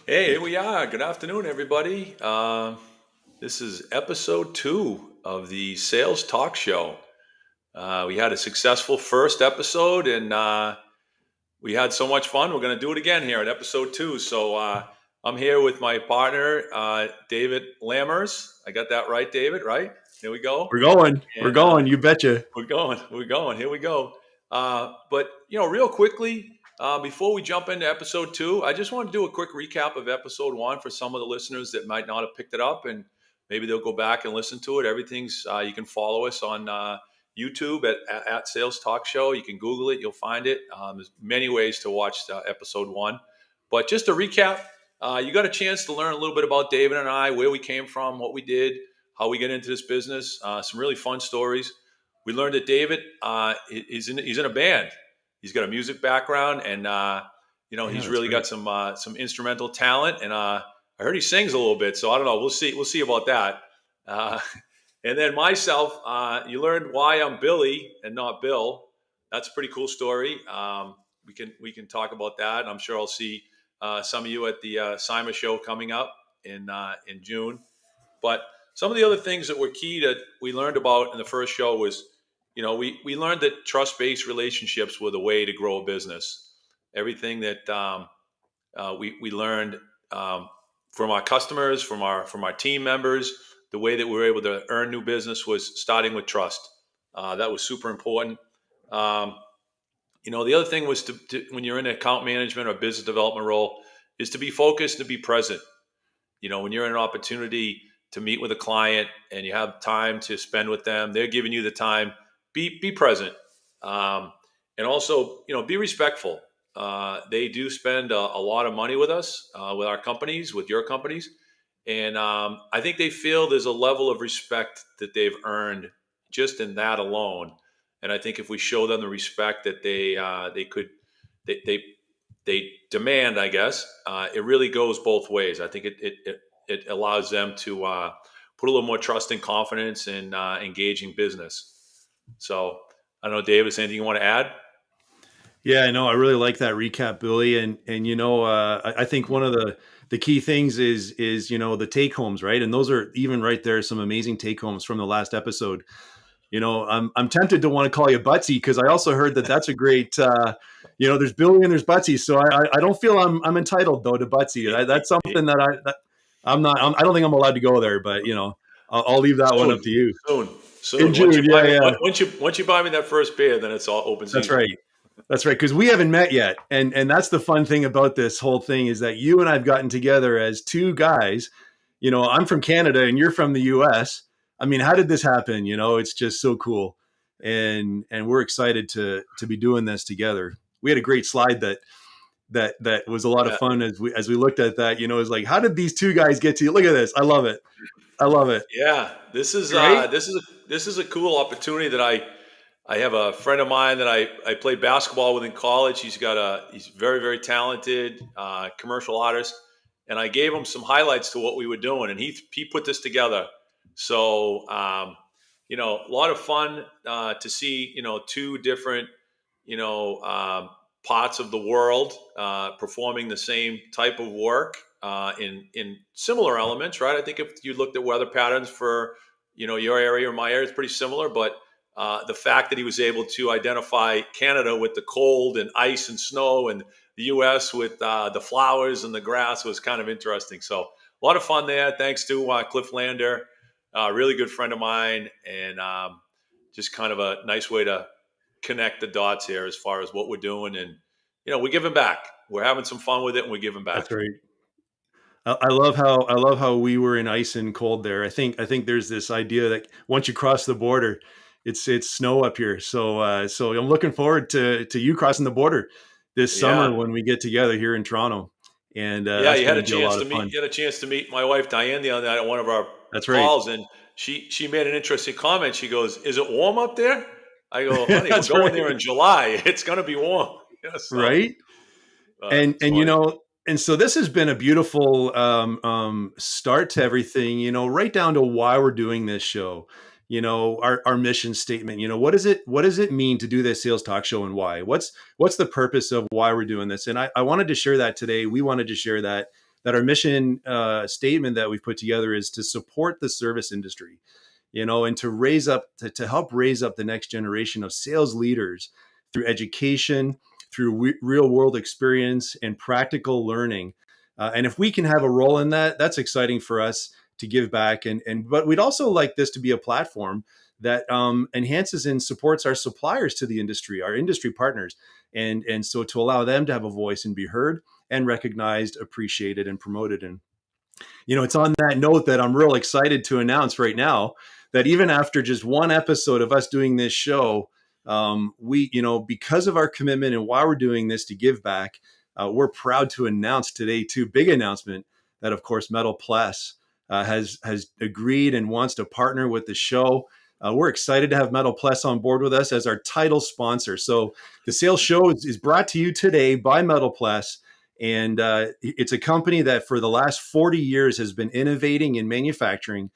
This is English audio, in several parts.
Hey, here we are. Good afternoon, everybody. This is episode 2 of the Sales Talk Show. We had a successful first episode, and we had so much fun. We're going to do it again here at episode 2. So I'm here with my partner, David Lammers. I got that right, David, right? Here we go. We're going. And, We're going. You betcha. We're going. Here we go. But, real quickly, before we jump into episode 2, I just want to do a quick recap of episode 1 for some of the listeners that might not have picked it up, and maybe they'll go back and listen to it. Everything's you can follow us on YouTube at Sales Talk Show. You can Google it. You'll find it. There's many ways to watch episode 1. But just to recap, you got a chance to learn a little bit about David and I, where we came from, what we did, how we get into this business, some really fun stories. We learned that David he's in a band. He's got a music background, and he's really got some instrumental talent. And I heard he sings a little bit, so I don't know. We'll see about that. And then myself, you learned why I'm Billy and not Bill. That's a pretty cool story. We can talk about that. And I'm sure I'll see some of you at the Sima show coming up in June. But some of the other things that were key that we learned about in the first show was, we learned that trust-based relationships were the way to grow a business. Everything that we learned from our customers, from our team members, the way that we were able to earn new business was starting with trust. That was super important. The other thing was to when you're in account management or business development role is to be focused, to be present. When you're in an opportunity to meet with a client and you have time to spend with them, they're giving you the time. Be present, and also be respectful. They do spend a lot of money with us, with our companies, with your companies, and I think they feel there's a level of respect that they've earned just in that alone. And I think if we show them the respect that they demand, I guess it really goes both ways. I think it allows them to put a little more trust and confidence in engaging business. So I don't know, Dave, is anything you want to add? Yeah, I really like that recap, Billy. And I think one of the key things is the take homes, right? And those are even right there, some amazing take homes from the last episode. I'm tempted to want to call you Butsy because I also heard that that's a great, there's Billy and there's Butsy. So I don't feel I'm entitled though to Butsy. That's something that I don't think I'm allowed to go there, but I'll leave that one up to you. Soon. In June, Once you buy me that first beer, then it's all open season. That's right. Because we haven't met yet. And that's the fun thing about this whole thing is that you and I've gotten together as two guys. I'm from Canada and you're from the US. I mean, how did this happen? You know, it's just so cool. And we're excited to be doing this together. We had a great slide that was a lot of Yeah. fun as we looked at that. You know, it's like, how did these two guys get to you? Look at this. I love it. I love it. Yeah, Right? this is a cool opportunity that I have a friend of mine that I played basketball with in college. He's very very talented commercial artist, and I gave him some highlights to what we were doing, and he put this together. So a lot of fun to see two different you know parts of the world performing the same type of work in similar elements, right? I think if you looked at weather patterns for your area or my area, it's pretty similar, but the fact that he was able to identify Canada with the cold and ice and snow, and the U.S. with the flowers and the grass was kind of interesting. So a lot of fun there. Thanks to Cliff Lander, a really good friend of mine, and just kind of a nice way to connect the dots here as far as what we're doing. And we're giving back. We're having some fun with it, and we're giving That's back. right. I love how we were in ice and cold there. I think there's this idea that once you cross the border, it's snow up here. So I'm looking forward to you crossing the border this summer Yeah. when we get together here in Toronto, and Yeah, that's going to be a lot of fun. you had a chance to meet my wife Diane the other night at one of our That's right. calls, and she made an interesting comment. She goes, "Is it warm up there?" I go, "Honey, we're That's going there right. in July. It's going to be warm." Yeah, so Right. it's And funny. and so this has been a beautiful start to everything, right down to why we're doing this show. Our mission statement. What does it mean to do this sales talk show, and why? What's the purpose of why we're doing this? And I wanted to share that today. We wanted to share that our mission statement that we've put together is to support the service industry, and to help raise up the next generation of sales leaders through education, through real world experience and practical learning. And if we can have a role in that, that's exciting for us to give back. But we'd also like this to be a platform that enhances and supports our suppliers to the industry, our industry partners, and so to allow them to have a voice and be heard and recognized, appreciated, and promoted. And it's on that note that I'm real excited to announce right now that even after just one episode of us doing this show, we, because of our commitment and why we're doing this to give back, we're proud to announce today, too, big announcement that, of course, Metal Plus has agreed and wants to partner with the show. We're excited to have Metal Plus on board with us as our title sponsor. So the sales show is brought to you today by Metal Plus. And it's a company that for the last 40 years has been innovating in manufacturing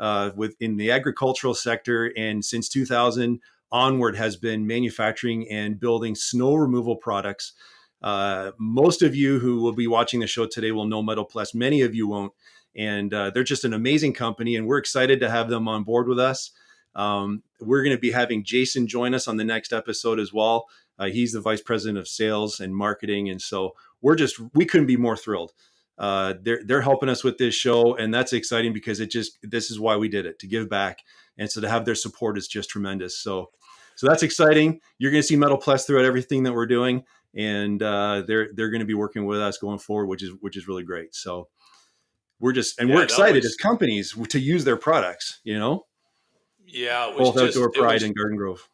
in the agricultural sector. And since 2000 onward has been manufacturing and building snow removal products. Most of you who will be watching the show today will know Metal Plus. Many of you won't. And they're just an amazing company. And we're excited to have them on board with us. We're going to be having Jason join us on the next episode as well. He's the vice president of sales and marketing. And so we couldn't be more thrilled. They're helping us with this show, and that's exciting because this is why we did it, to give back. And so to have their support is just tremendous. So that's exciting. You're going to see Metal Plus throughout everything that we're doing. And they're going to be working with us going forward, which is really great. So we're Yeah, excited as companies to use their products, it was both just Outdoor Pride and Garden Grove.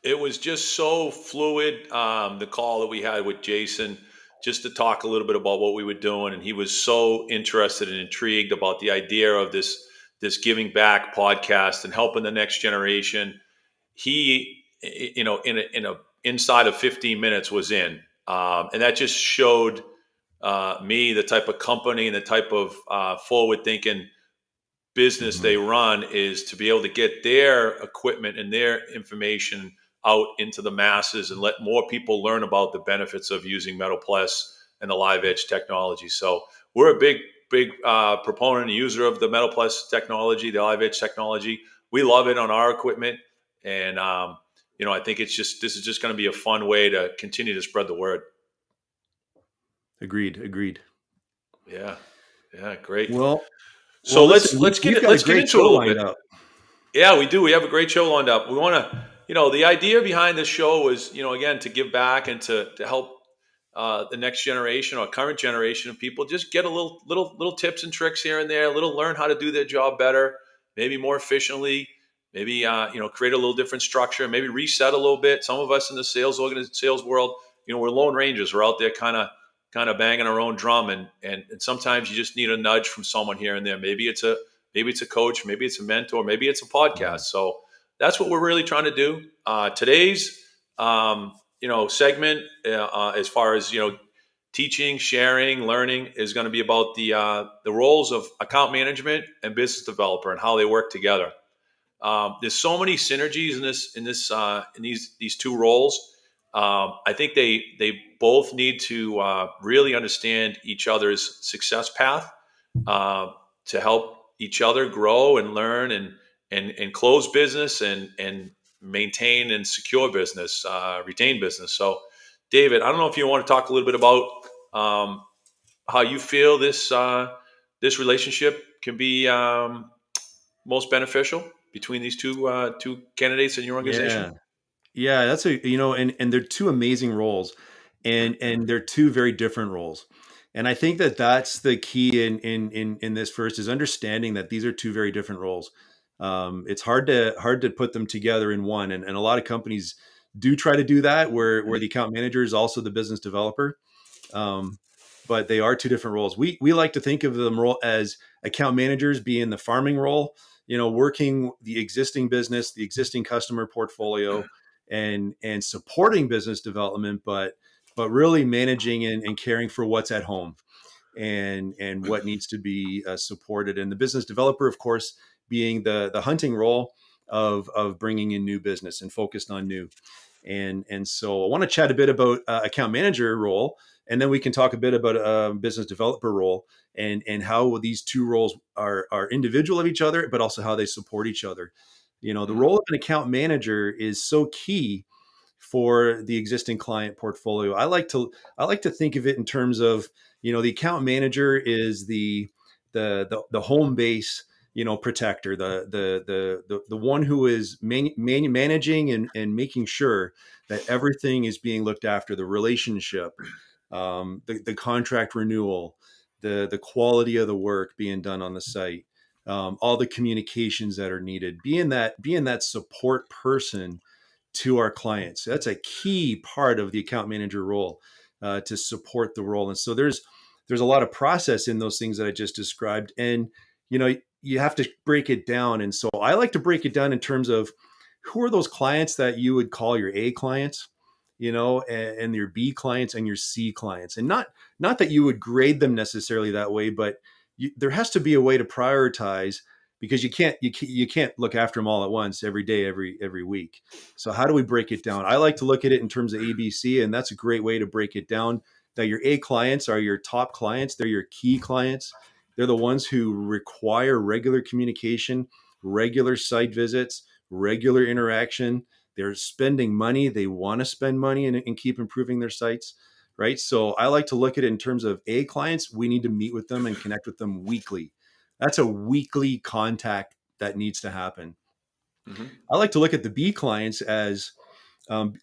it was just so fluid. The call that we had with Jason, just to talk a little bit about what we were doing, and he was so interested and intrigued about the idea of this giving back podcast and helping the next generation. He, in a inside of 15 minutes was in, and that just showed me the type of company and the type of forward thinking business Mm-hmm. they run is to be able to get their equipment and their information out into the masses and let more people learn about the benefits of using Metal Plus and the live edge technology. So we're a big proponent and user of the Metal Plus technology, the live edge technology. We love it on our equipment. And, I think this is just going to be a fun way to continue to spread the word. Agreed. Yeah. Yeah. Great. Well, So listen, got a let's get great into it show a little lined bit. up. Yeah, we do. We have a great show lined up. We want to, the idea behind this show was, again, to give back and to help the next generation or current generation of people just get a little tips and tricks here and there, learn how to do their job better. maybe more efficiently, maybe create a little different structure, maybe reset a little bit. Some of us in the sales world, we're lone rangers. We're out there kind of banging our own drum, and sometimes you just need a nudge from someone here and there. Maybe it's a coach, maybe it's a mentor, maybe it's a podcast. Mhm. So that's what we're really trying to do. Today's segment, as far as teaching, sharing, learning, is going to be about the roles of account management and business developer and how they work together. There's so many synergies in these two roles. I think they both need to really understand each other's success path, uh, to help each other grow and learn and close business and maintain and secure business, retain business. So, David, I don't know if you want to talk a little bit about um, how you feel this relationship can be most beneficial between these two candidates in your organization. Yeah. Yeah, that's and they're two amazing roles, and they're two very different roles. And I think that that's the key in this first is understanding that these are two very different roles. It's hard to put them together in one, and a lot of companies do try to do that, where the account manager is also the business developer. Um, but they are two different roles. We like to think of them role as account managers being the farming role, working the existing business, the existing customer portfolio, and supporting business development, but really managing and caring for what's at home and what needs to be supported. And the business developer, of course, being the hunting role of bringing in new business and focused on new. And so I want to chat a bit about account manager role, and then we can talk a bit about business developer role and how these two roles are individual of each other, but also how they support each other. The Mhm. role of an account manager is so key for the existing client portfolio. I like to think of it in terms of, the account manager is the home base, protector, the one who is managing and making sure that everything is being looked after, the relationship, the contract renewal, the quality of the work being done on the site, all the communications that are needed, being that support person to our clients. That's a key part of the account manager role, to support the role. And so there's a lot of process in those things that I just described, and you have to break it down. And so I like to break it down in terms of who are those clients that you would call your A clients, and your B clients and your C clients, and not that you would grade them necessarily that way, but there has to be a way to prioritize, because you can't look after them all at once every day, every week. So how do we break it down? I like to look at it in terms of ABC, and that's a great way to break it down. That your A clients are your top clients, they're your key clients. They're the ones who require regular communication, regular site visits, regular interaction. They're spending money. They want to spend money and keep improving their sites, right? So I like to look at it in terms of A clients. We need to meet with them and connect with them weekly. That's a weekly contact that needs to happen. Mhm. I like to look at the B clients as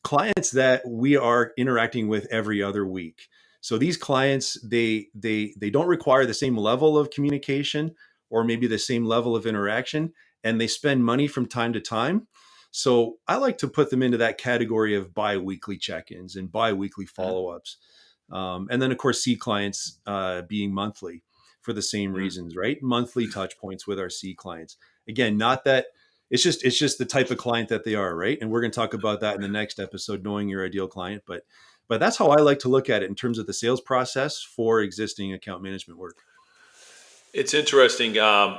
clients that we are interacting with every other week. So these clients, they don't require the same level of communication or maybe the same level of interaction, and they spend money from time to time. So I like to put them into that category of bi-weekly check-ins and bi-weekly Mhm. follow-ups. And then of course C clients being monthly for the same Mhm. reasons, right? Monthly touch points with our C clients. Again, not that it's just the type of client that they are, right? And we're going to talk about that in the next episode, knowing your ideal client. But that's how I like to look at it in terms of the sales process for existing account management work. It's interesting.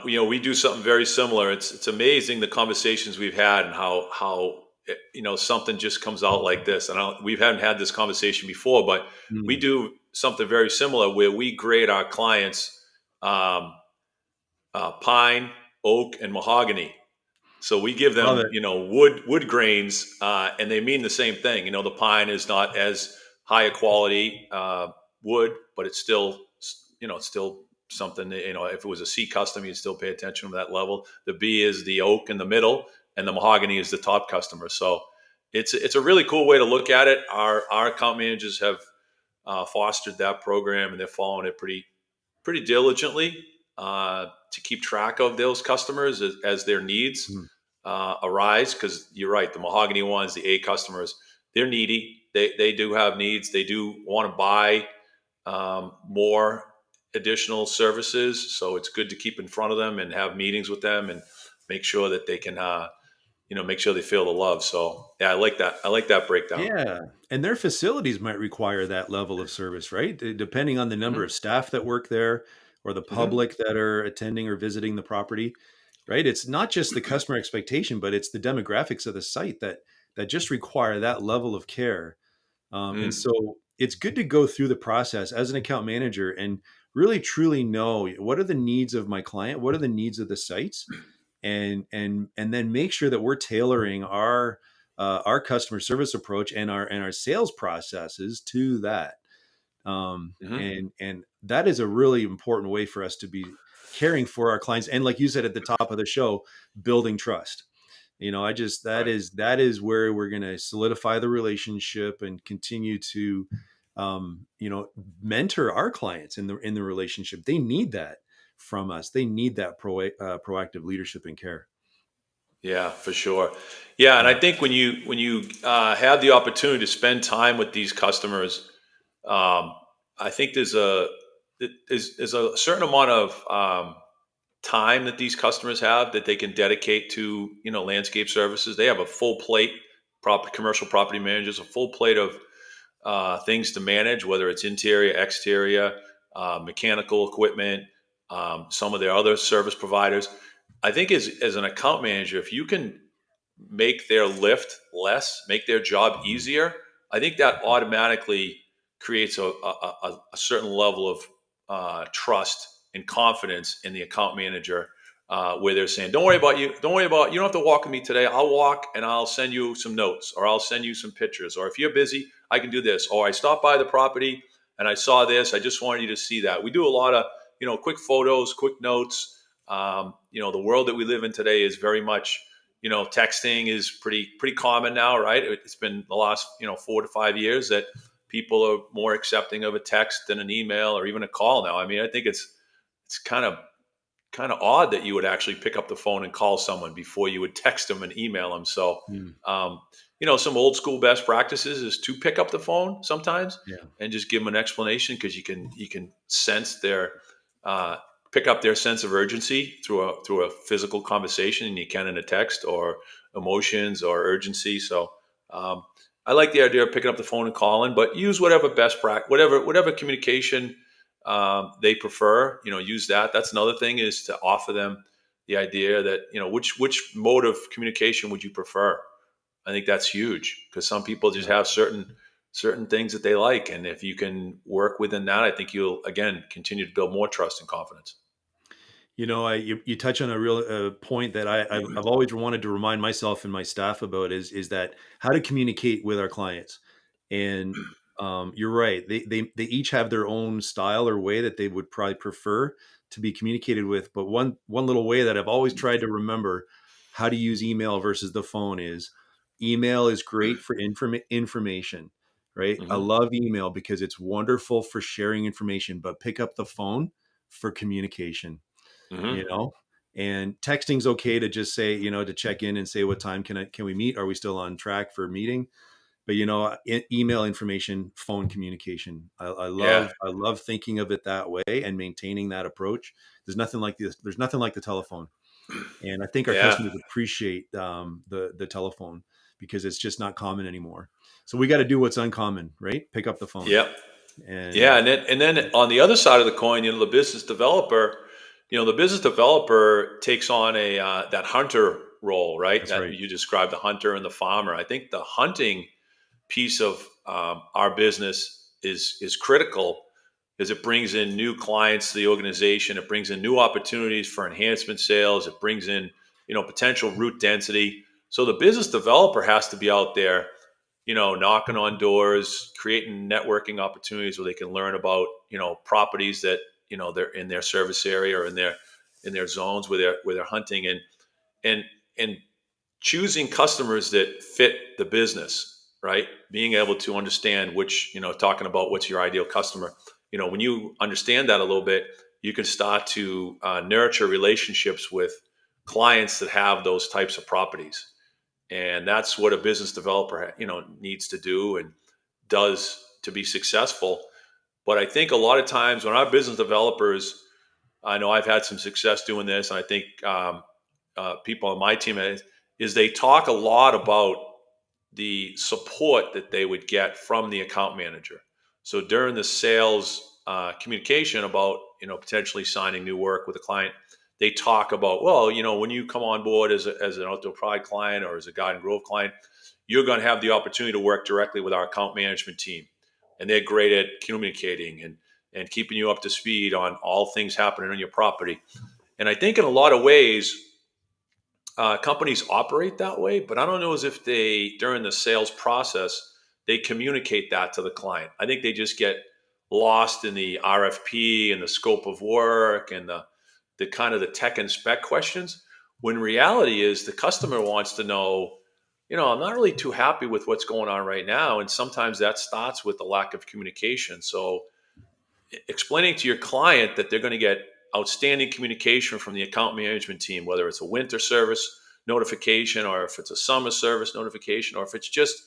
We do something very similar. It's amazing the conversations we've had and how something just comes out like this. And we haven't had this conversation before, but we Mm, do something very similar where we grade our clients um, pine, oak, and mahogany. So we give love them, it. wood grains, and they mean the same thing. The pine is not as high a quality wood, but it's still something. If it was a C custom, you'd still pay attention to that level. The B is the oak in the middle, and the mahogany is the top customer. So it's a really cool way to look at it. Our account managers have fostered that program, and they're following it pretty diligently. to keep track of those customers as their needs Mhm. arise. Because you're right, the mahogany ones, the A customers, they're needy. They do have needs. They do want to buy more additional services. So it's good to keep in front of them and have meetings with them and make sure that they can, make sure they feel the love. So yeah, I like that. I like that breakdown. Yeah, and their facilities might require that level of service, right? Depending on the number Hmm. of staff that work there or the Hmm. public that are attending or visiting the property, right? It's not just the customer expectation, but it's the demographics of the site that just require that level of care. And Mm. so it's good to go through the process as an account manager and really truly know what are the needs of my client, what are the needs of the sites, and then make sure that we're tailoring our customer service approach and our sales processes to that. Hmm. And that is a really important way for us to be caring for our clients. And like you said at the top of the show, building trust. I just Right. that is where we're going to solidify the relationship and continue to you know mentor our clients in the relationship. They need that from us. They need that proactive leadership and care. Yeah, for sure. Yeah, and I Yeah. think when you have the opportunity to spend time with these customers, um, I think there's a certain amount of time that these customers have that they can dedicate to landscape services. They have a full plate. Commercial property managers, a full plate of things to manage, whether it's interior, exterior, mechanical equipment, some of their other service providers. I think as an account manager, if you can make their lift less, make their job Mhm. easier, I think that automatically creates a certain level of trust and confidence in the account manager, where they're saying, "Don't worry about you. Don't worry about you. Don't have to walk with me today. I'll walk and I'll send you some notes, or I'll send you some pictures, or if you're busy, I can do this, or I stopped by the property and I saw this. I just wanted you to see that." We do a lot of quick photos, quick notes. The world that we live in today is very much texting is pretty common now, right? It's been the last 4 to 5 years that people are more accepting of a text than an email or even a call now. I mean, I think it's kind of odd that you would actually pick up the phone and call someone before you would text them and email them. So, Mm. um, some old school best practices is to pick up the phone sometimes Yeah. and just give them an explanation, because you can sense their uh, pick up their sense of urgency through a physical conversation, and you can in a text, or emotions or urgency. So. I like the idea of picking up the phone and calling, but use whatever best practice, whatever communication they prefer. Use that. That's another thing, is to offer them the idea that which mode of communication would you prefer. I think that's huge, because some people just Yeah. have certain things that they like, and if you can work within that, I think you'll again continue to build more trust and confidence. You touch on a real point that I've always wanted to remind myself and my staff about is that how to communicate with our clients. And you're right. They each have their own style or way that they would probably prefer to be communicated with. But one little way that I've always tried to remember how to use email versus the phone is email is great for information, right? I Hmm. love email because it's wonderful for sharing information, but pick up the phone for communication, you Hmm. know. And texting's okay to just say, to check in and say what time can we meet, are we still on track for a meeting. But email information, phone communication, Yeah. I love thinking of it that way and maintaining that approach. There's nothing like the telephone. And I think our Yeah. customers appreciate the telephone because it's just not common anymore. So we got to do what's uncommon, right? Pick up the phone. Yep. Yeah, And and then on the other side of the coin, the business developer takes on a that hunter role, right? that's That right. you described, the hunter and the farmer. I think the hunting piece of our business is critical, because it brings in new clients to the organization. It brings in new opportunities for enhancement sales. It brings in potential route density. So the business developer has to be out there, knocking on doors, creating networking opportunities where they can learn about, properties that, they're in their service area or in their zones where they're hunting, and and choosing customers that fit the business, right? Being able to understand which, talking about what's your ideal customer. When you understand that a little bit, you can start to nurture relationships with clients that have those types of properties. And that's what a business developer, needs to do and does to be successful. But I think a lot of times when our business developers, I know I've had some success doing this, and I think people on my team is they talk a lot about the support that they would get from the account manager. So during the sales communication about potentially signing new work with a client, they talk about, well, when you come on board as an Outdoor Pride client or as a Garden Grove client, you're going to have the opportunity to work directly with our account management team, and they're great at communicating and keeping you up to speed on all things happening on your property. And I think in a lot of ways, companies operate that way, but I don't know as if they, during the sales process, they communicate that to the client. I think they just get lost in the RFP and the scope of work and the kind of the tech and spec questions. When reality is the customer wants to know, I'm not really too happy with what's going on right now. And sometimes that starts with the lack of communication. So explaining to your client that they're going to get outstanding communication from the account management team, whether it's a winter service notification or if it's a summer service notification or if it's just,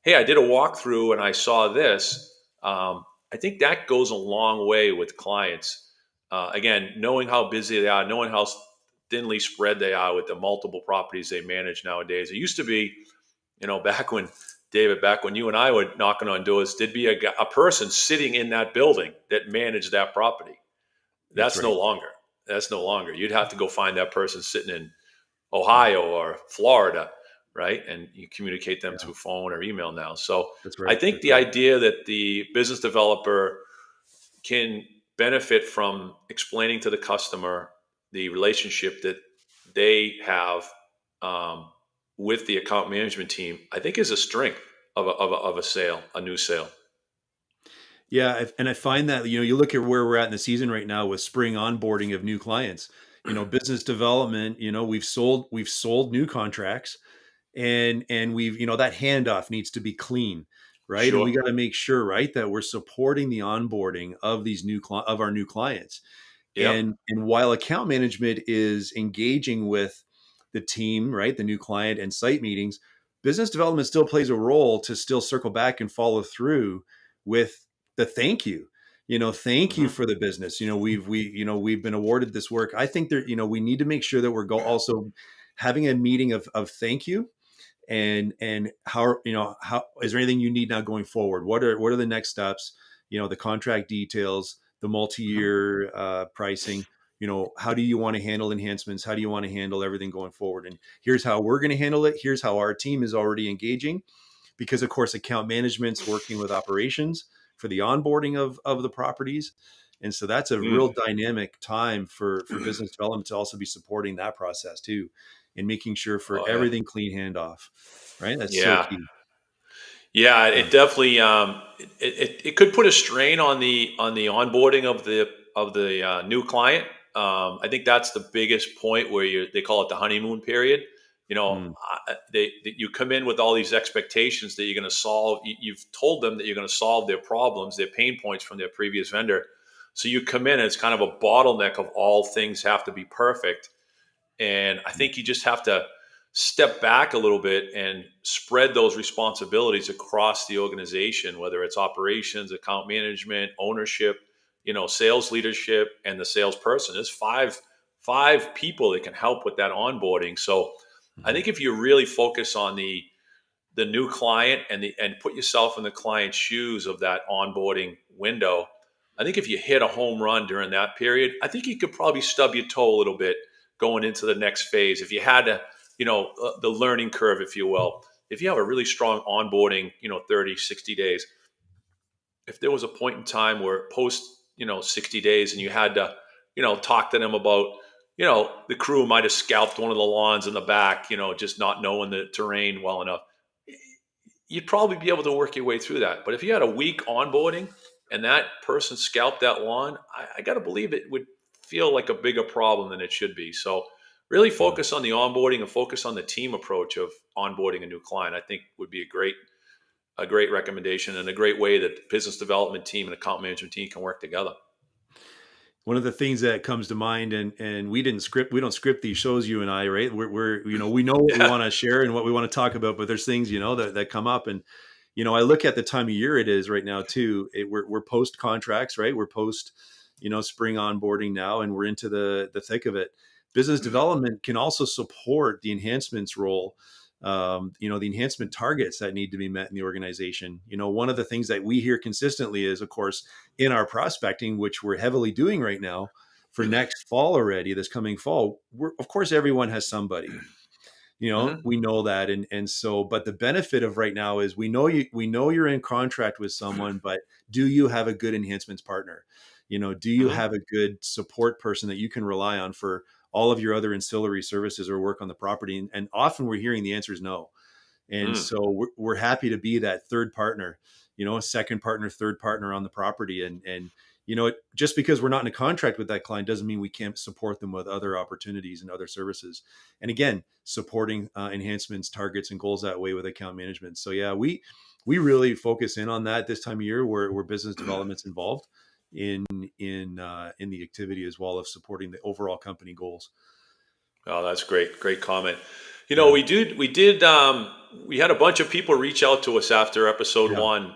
hey, I did a walkthrough and I saw this. I think that goes a long way with clients. Again, knowing how busy they are, knowing how thinly spread they are with the multiple properties they manage nowadays. It used to be, back when David, back when you and I were knocking on doors, there'd be a person sitting in that building that managed that property. That's That's no right. longer. That's no longer. You'd have to go find that person sitting in Ohio or Florida, right? And you communicate them Yeah, through phone or email now. So that's I right. think That's the right. idea that the business developer can benefit from explaining to the customer the relationship that they have um, with the account management team, I think is a strength of a sale, a new sale. Yeah, and I find that you look at where we're at in the season right now with spring onboarding of new clients. Business development. We've sold new contracts, and we've that handoff needs to be clean, right? And we Sure. got to make sure, right, that we're supporting the onboarding of these of our new clients. Yep. And while account management is engaging with the team, right, the new client and site meetings, business development still plays a role to still circle back and follow through with the thank you. Thank you Hmm. for the business. We've been awarded this work. I think that we need to make sure that we're also having a meeting of thank you, and how is there anything you need now going forward? What are the next steps? The contract details, the Hmm. multi-year pricing. How do you want to handle enhancements? How do you want to handle everything going forward? And here's how we're going to handle it. Here's how our team is already engaging, because of course account management's working with operations for the onboarding of the properties. And so that's a Mm. real dynamic time for business development to also be supporting that process too, and making sure for Oh yeah. everything clean handoff. Right. That's so Yeah. key. Yeah, Yeah. it definitely it could put a strain on the onboarding of the new client. I think that's the biggest point where they call it the honeymoon period. Mm, You come in with all these expectations that you're going to solve. You've told them that you're going to solve their problems, their pain points from their previous vendor. So you come in and it's kind of a bottleneck of all things have to be perfect. And I mm, think you just have to step back a little bit and spread those responsibilities across the organization, whether it's operations, account management, ownership, sales leadership, and the salesperson. There's five people that can help with that onboarding. So I mhm. think if you really focus on the new client and put yourself in the client's shoes of that onboarding window, I think if you hit a home run during that period, I think you could probably stub your toe a little bit going into the next phase. If you had to, the learning curve, if you will, if you have a really strong onboarding, 30, 60 days, if there was a point in time where post, 60 days and you had to, talk to them about, the crew might have scalped one of the lawns in the back, just not knowing the terrain well enough, you'd probably be able to work your way through that. But if you had a week onboarding and that person scalped that lawn, I got to believe it would feel like a bigger problem than it should be. So really Yeah. focus on the onboarding and focus on the team approach of onboarding a new client. I think would be a great recommendation and a great way that the business development team and account management team can work together. one of the things that comes to mind, and we don't script these shows, you and I, right? We're we know what we Yeah. want to share and what we want to talk about, but there's things, that come up. And I look at the time of year it is right now too. We're post contracts, right? We're post, spring onboarding now, and we're into the thick of it. Business development can also support the enhancements role, the enhancement targets that need to be met in the organization. One of the things that we hear consistently is, of course, in our prospecting, which we're heavily doing right now for next fall already, this coming fall, of course, everyone has somebody. Mhm. We know that, and so, but the benefit of right now is we know you're in contract with someone, but do you have a good enhancements partner? Do you Mhm. have a good support person that you can rely on for all of your other ancillary services or work on the property? And often we're hearing the answer is no. And Mm. so we're happy to be that third partner, a second partner, third partner on the property. And just because we're not in a contract with that client doesn't mean we can't support them with other opportunities and other services. And again, supporting enhancements, targets, and goals that way with account management. So yeah, we really focus in on that this time of year, where business development's involved in the activity as well of supporting the overall company goals. Oh, that's great. Great comment. Yeah, We had a bunch of people reach out to us after episode yeah, one,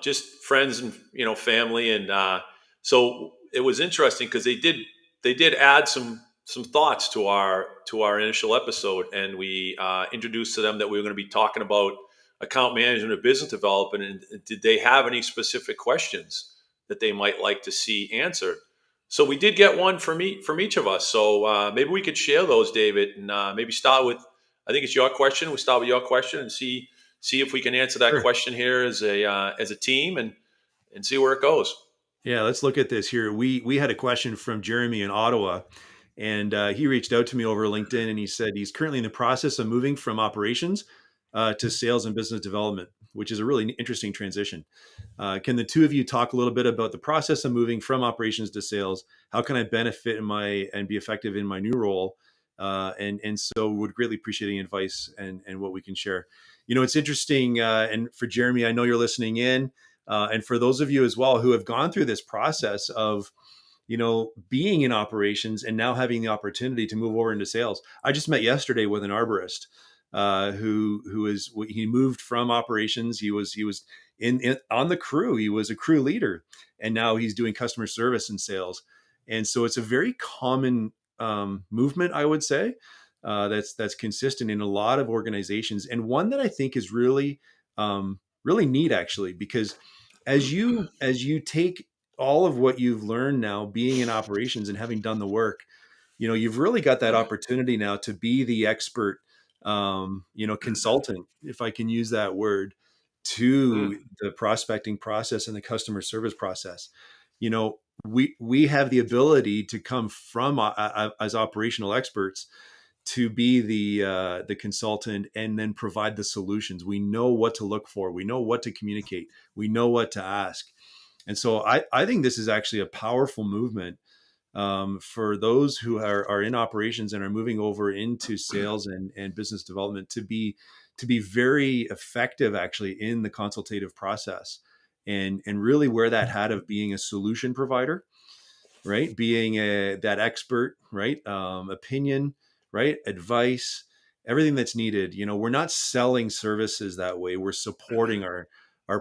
just friends and, family. And, so it was interesting because they did add some thoughts to our initial episode. And we, introduced to them that we were going to be talking about account management and business development. And did they have any specific questions that they might like to see answered? So we did get one from each of us. So, maybe we could share those, David, and, maybe start with. I think it's your question. We start with your question and see if we can answer that sure. question here as a team, and see where it goes. Yeah, let's look at this here. We had a question from Jeremy in Ottawa, and he reached out to me over LinkedIn, and he said he's currently in the process of moving from operations to sales and business development, which is a really interesting transition. Can the two of you talk a little bit about the process of moving from operations to sales? How can I benefit and be effective in my new role? And so would greatly appreciate any advice and what we can share. It's interesting. And for Jeremy, I know you're listening in. And for those of you as well who have gone through this process of, being in operations and now having the opportunity to move over into sales. I just met yesterday with an arborist he moved from operations. He was in on the crew. He was a crew leader, and now he's doing customer service and sales. And so it's a very common movement, I would say, that's consistent in a lot of organizations, and one that I think is really neat actually, because as you take all of what you've learned now being in operations and having done the work, you've really got that opportunity now to be the expert, consultant, if I can use that word, to Mm. the prospecting process and the customer service process. We have the ability to come from as operational experts to be the consultant and then provide the solutions. We know what to look for. We know what to communicate. We know what to ask. And so I think this is actually a powerful movement for those who are in operations and are moving over into sales and business development to be very effective actually in the consultative process and really wear that hat of being a solution provider, right? Being that expert, right? Opinion, right? Advice, everything that's needed. We're not selling services that way. We're supporting our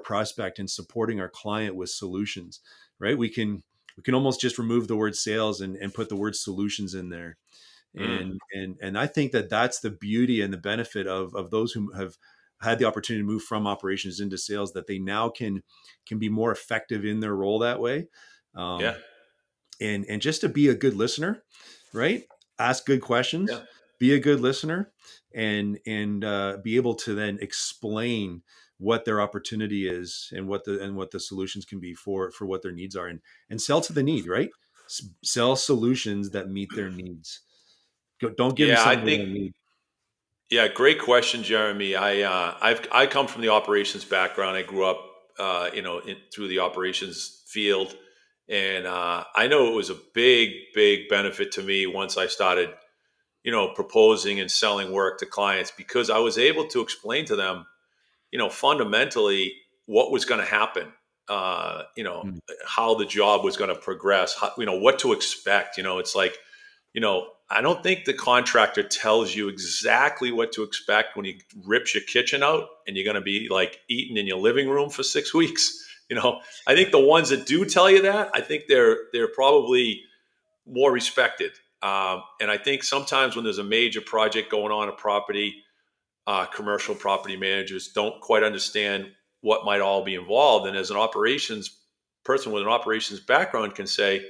prospect and supporting our client with solutions, right? We can almost just remove the word sales and put the word solutions in there. Mm. And I think that that's the beauty and the benefit of those who have had the opportunity to move from operations into sales, that they now can be more effective in their role that way. Yeah. Um, and just to be a good listener, right? Ask good Yeah. questions, be a good listener, and be able to then explain what their opportunity is and what the solutions can be for what their needs are, and sell to the need, right? Sell solutions that meet their needs. Don't give them Yeah. I something they think. don't need. Yeah. Great question, Jeremy. I come from the operations background. I grew up, through the operations field, and, I know it was a big, big benefit to me once I started, proposing and selling work to clients, because I was able to explain to them, fundamentally what was going to happen. Mm. how the job was going to progress, what to expect. It's like, I don't think the contractor tells you exactly what to expect when he rips your kitchen out and you're going to be like eating in your living room for 6 weeks. I think the ones that do tell you that, I think they're probably more respected. And I think sometimes when there's a major project going on a property, commercial property managers don't quite understand what might all be involved. And as an operations person with an operations background can say,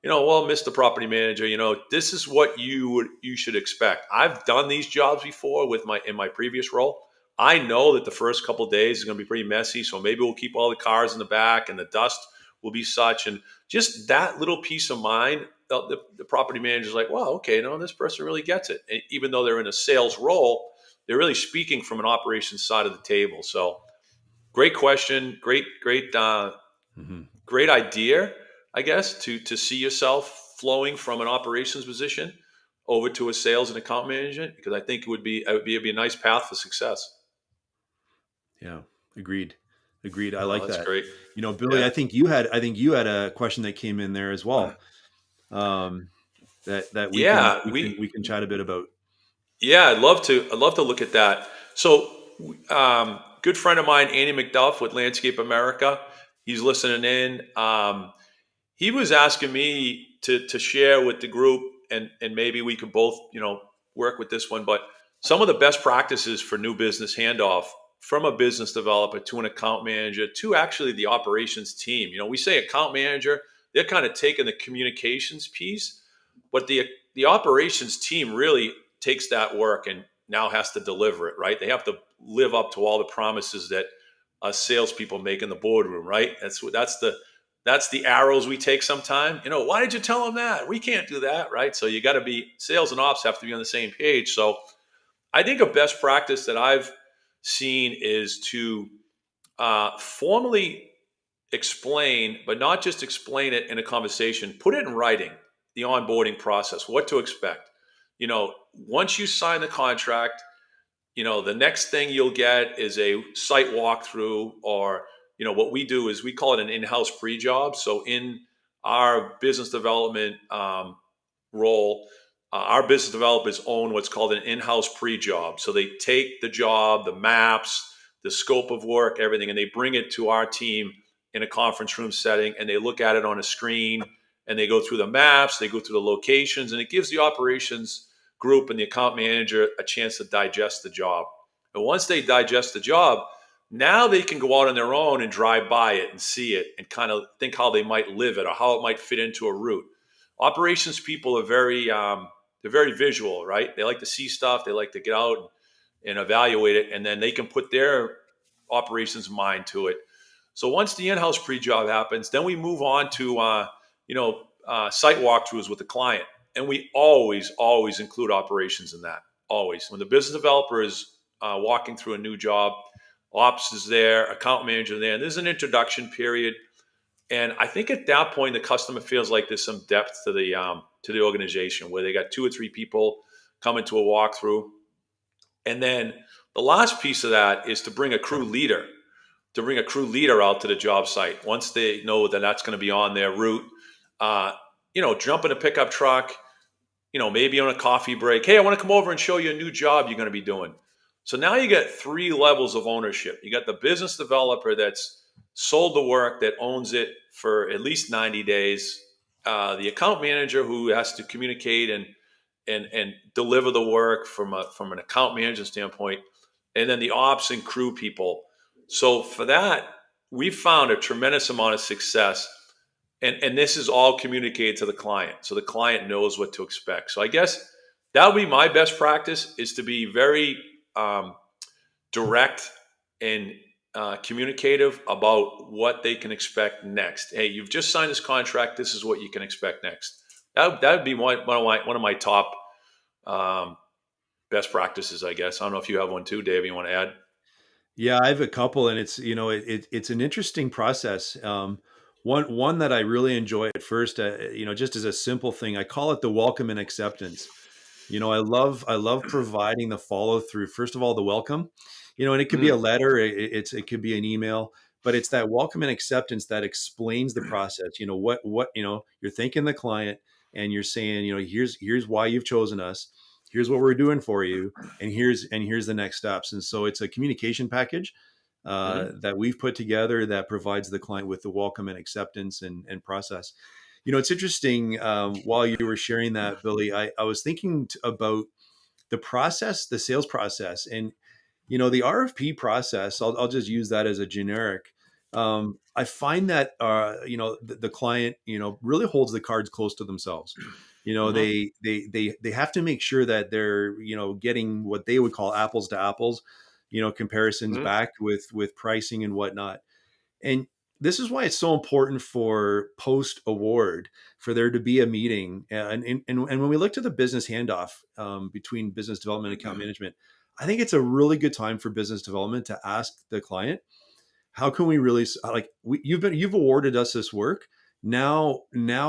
well, Mr. Property Manager, this is what you should expect. I've done these jobs before in my previous role. I know that the first couple of days is going to be pretty messy, so maybe we'll keep all the cars in the back and the dust will be such, and just that little peace of mind. The property manager is like, well, okay, no, this person really gets it. And even though they're in a sales role, they're really speaking from an operations side of the table. So, great question, Hmm. great idea, I guess, to see yourself flowing from an operations position over to a sales and account management, because I think it'd be a nice path for success. Yeah, agreed. Agreed. I Oh, like that's that. great. Billy, Yeah. I think you had a question that came in there as well. Um, that we can Yeah, we can we can chat a bit about. yeah, I'd love to. I'd love to look at that. So, good friend of mine, Andy McDuff with Landscape America, he's listening in. He was asking me to share with the group, and maybe we could both work with this one. But some of the best practices for new business handoff from a business developer to an account manager to actually the operations team. We say account manager, they're kind of taking the communications piece, but the operations team really takes that work and now has to deliver it. Right? They have to live up to all the promises that us salespeople make in the boardroom. Right? That's the arrows we take sometime. Why did you tell them that? We can't do that, right? So you got to be sales and ops have to be on the same page. So I think a best practice that I've seen is to formally explain, but not just explain it in a conversation. Put it in writing. The onboarding process, what to expect. Once you sign the contract, the next thing you'll get is a site walkthrough, or what we do is we call it an in-house pre-job. So in our business development role, our business developers own what's called an in-house pre-job. So they take the job, the maps, the scope of work, everything, and they bring it to our team in a conference room setting, and they look at it on a screen, and they go through the maps, they go through the locations, and it gives the operations group and the account manager a chance to digest the job. And once they digest the job, now they can go out on their own and drive by it and see it and kind of think how they might live it or how it might fit into a route. Operations people are they're very visual, right? They like to see stuff. They like to get out and evaluate it, and then they can put their operations mind to it. So once the in-house pre-job happens, then we move on to site walkthroughs with the client, and we always include operations in that. Always, when the business developer is walking through a new job, ops is there, account manager there, and there's an introduction period. And I think at that point, the customer feels like there's some depth to the organization, where they got two or three people coming to a walkthrough. And then the last piece of that is to bring a crew leader out to the job site. Once they know that that's going to be on their route, uh, jump in a pickup truck, maybe on a coffee break. Hey, I want to come over and show you a new job you're going to be doing. So now you get three levels of ownership. You got the business developer that's sold the work, that owns it for at least 90 days. The account manager who has to communicate and deliver the work from an account management standpoint, and then the ops and crew people. So for that, we've found a tremendous amount of success, and this is all communicated to the client, so the client knows what to expect. So I guess that would be my best practice, is to be very direct and communicative about what they can expect next. Hey, you've just signed this contract. This is what you can expect next. That would be one of my top um, best practices, I guess. I don't know if you have one too, Dave. You want to add? Yeah, I have a couple, and it's an interesting process. One that I really enjoy at first, just as a simple thing, I call it the welcome and acceptance. I love providing the follow through. First of all, the welcome, and it could be a Mm, letter, it could be an email, but it's that welcome and acceptance that explains the process. What you're thanking the client, and you're saying, here's why you've chosen us, here's what we're doing for you, and here's the next steps. And so it's a communication package Hmm. that we've put together that provides the client with the welcome and acceptance and process. It's interesting. While you were sharing that, Billy, I was thinking about the process, the sales process, and the RFP process. I'll just use that as a generic. I find that the client really holds the cards close to themselves. Hmm. They have to make sure that they're getting what they would call apples to apples, comparisons Hmm. back with pricing and whatnot. And this is why it's so important for post award for there to be a meeting. And when we look to the business handoff between business development and account management, I think it's a really good time for business development to ask the client, how can we really you've awarded us this work. Now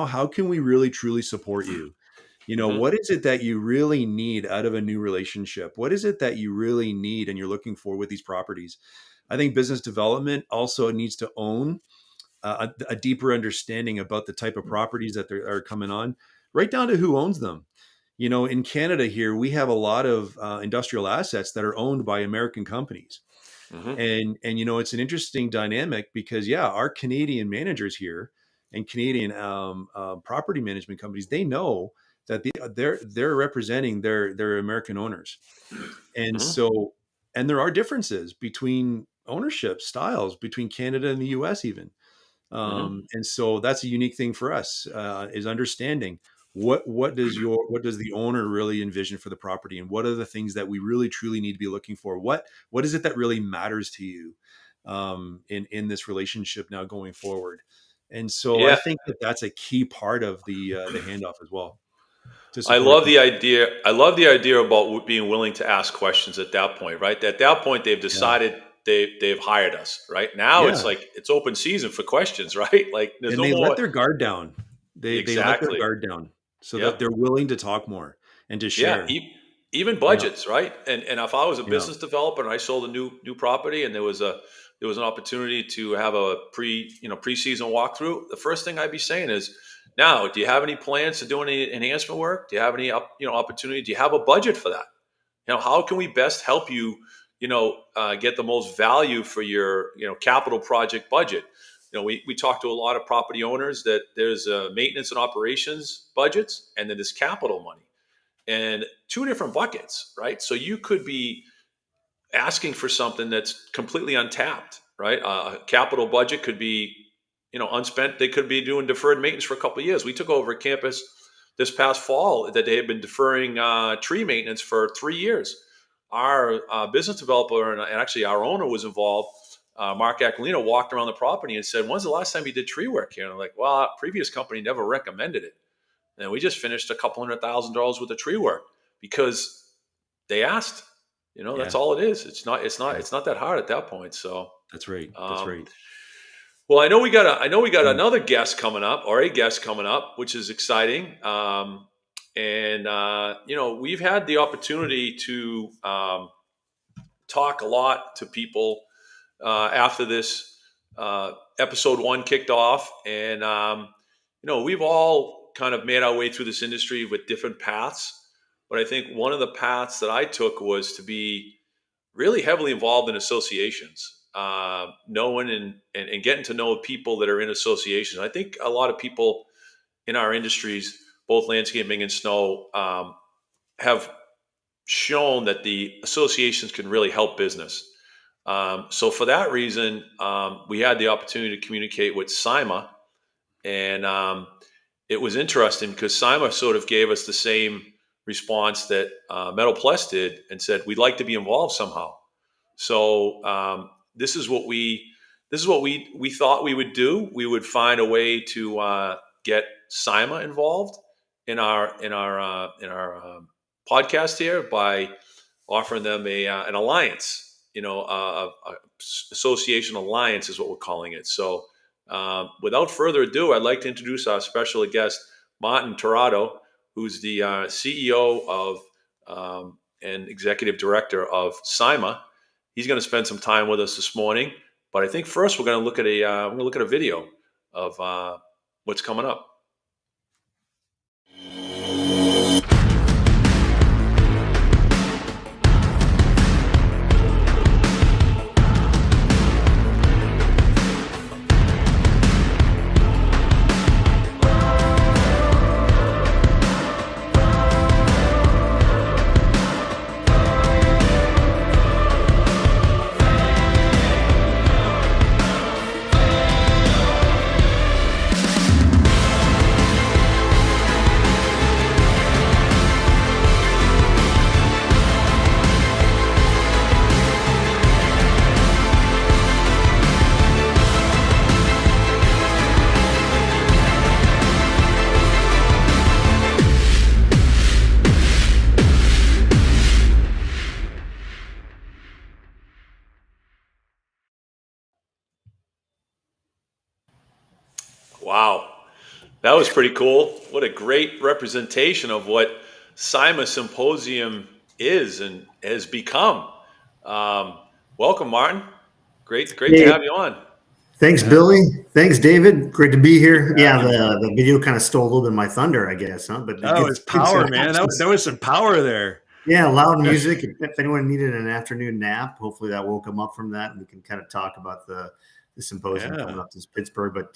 how can we really truly support you? Hmm. What is it that you really need out of a new relationship? What is it that you really need and you're looking for with these properties? I think business development also needs to own a deeper understanding about the type of properties that are coming on, right down to who owns them. In Canada here, we have a lot of industrial assets that are owned by American companies. Hmm. And it's an interesting dynamic because, yeah, our Canadian managers here and Canadian property management companies, they know that they're representing their American owners. And Hmm. so, and there are differences between ownership styles between Canada and the US even. Hmm. And so that's a unique thing for us, is understanding what does the owner really envision for the property, and what are the things that we really truly need to be looking for. What is it that really matters to you in this relationship now going forward? And so I Yeah. think that that's a key part of the handoff as well, to I support a love client. the idea. I love the idea about being willing to ask questions at that point, right? At that point, they've Yeah, decided they've hired us, right? Now it's yeah, like it's open season for questions, right? Like there's and no they let more. their guard down. They let their Exactly. guard down so that Yep. they're willing to talk more and to Yeah, share. even Yeah, budgets, right? And if I was a yeah, business developer and I sold a new property and there was an opportunity to have a preseason walkthrough, the first thing I'd be saying is, now, do you have any plans to do any enhancement work? Do you have any opportunity? Do you have a budget for that? How can we best help you? Get the most value for your capital project budget. We talk to a lot of property owners that there's maintenance and operations budgets, and then there's capital money and two different buckets, right? So you could be asking for something that's completely untapped, right? A capital budget could be, unspent. They could be doing deferred maintenance for a couple of years. We took over a campus this past fall that they had been deferring tree maintenance for 3 years. Our business developer and actually our owner was involved. Mark Aquilino walked around the property and said, "When's the last time you did tree work here?" And I'm like, "Well, our previous company never recommended it." And we just finished a couple $100,000 worth of tree work because they asked. That's yeah, all it is. It's not. It's not. yeah. It's not that hard at that point. So, That's right. That's um, right. well, I know we got Mm. another guest coming up, or a guest coming up, which is exciting. And we've had the opportunity to talk a lot to people after this episode one kicked off, and we've all kind of made our way through this industry with different paths. But I think one of the paths that I took was to be really heavily involved in associations, knowing and getting to know people that are in associations. I think a lot of people in our industries, both landscaping and snow, have shown that the associations can really help business. So for that reason, we had the opportunity to communicate with SIMA, and it was interesting because SIMA sort of gave us the same response that Metal Plus did, and said we'd like to be involved somehow. So this is what we thought we would do. We would find a way to get SIMA involved in our podcast here by offering them an alliance. Association alliance is what we're calling it. So, without further ado, I'd like to introduce our special guest, Martin Torrado, who's the CEO of and executive director of SIMA. He's going to spend some time with us this morning. But I think first we're going to look at a video of what's coming up. Wow. That was pretty cool. What a great representation of what Cyma Symposium is and has become. Um, welcome, Martin. Great to Hey, have you on. thanks, Yeah. Billy. Thanks, David. Great to be Great here. to have Yeah, you. the video kind of stole a little bit of my thunder, I guess, huh? But That was good to power, have man. some, That was some power there. yeah, loud music. If anyone needed an afternoon nap, hopefully that woke them up from that, and we can kind of talk about the symposium coming Yeah. up to Pittsburgh, but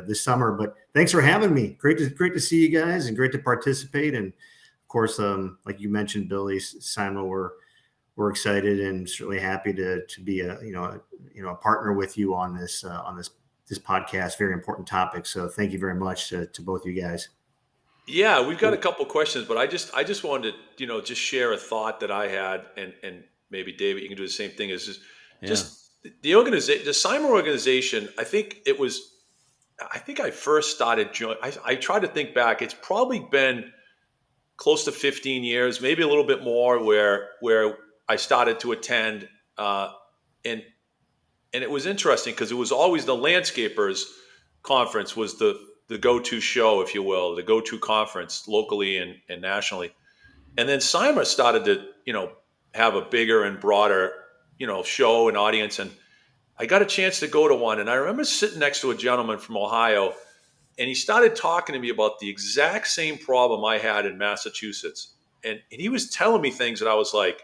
this summer. But thanks for having me. Great to see you guys, and great to participate. And of course, like you mentioned, Billy, Simon, we're excited and certainly happy to be a partner with you on this podcast. Very important topic. So thank you very much to both you guys. Yeah, we've got a couple questions, but I just wanted to, just share a thought that I had, and maybe David, you can do the same thing. Is Yeah. just the organization, the Cyma organization. I think I first started I tried to think back. It's probably been close to 15 years, maybe a little bit more, where I started to attend, and and it was interesting because it was always the landscapers conference was the go-to show, if you will, the go-to conference locally and nationally. And then Cyma started to, have a bigger and broader, show and audience. And I got a chance to go to one. And I remember sitting next to a gentleman from Ohio, and he started talking to me about the exact same problem I had in Massachusetts. And he was telling me things that I was like,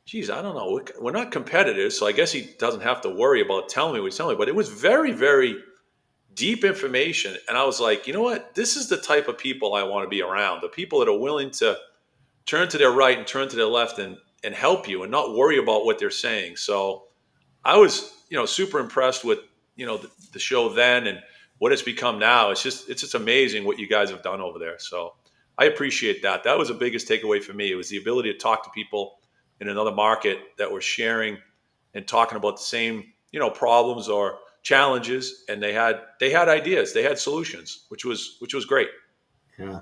geez, I don't know. We're not competitors, so I guess he doesn't have to worry about telling me what he's telling me. But it was very, very deep information. And I was like, you know what? This is the type of people I want to be around. The people that are willing to turn to their right and turn to their left and help you and not worry about what they're saying. So I was, super impressed with, the show then and what it's become now. It's just amazing what you guys have done over there. So I appreciate that. That was the biggest takeaway for me. It was the ability to talk to people in another market that were sharing and talking about the same, problems or challenges, and they had ideas, they had solutions, which was great. Yeah.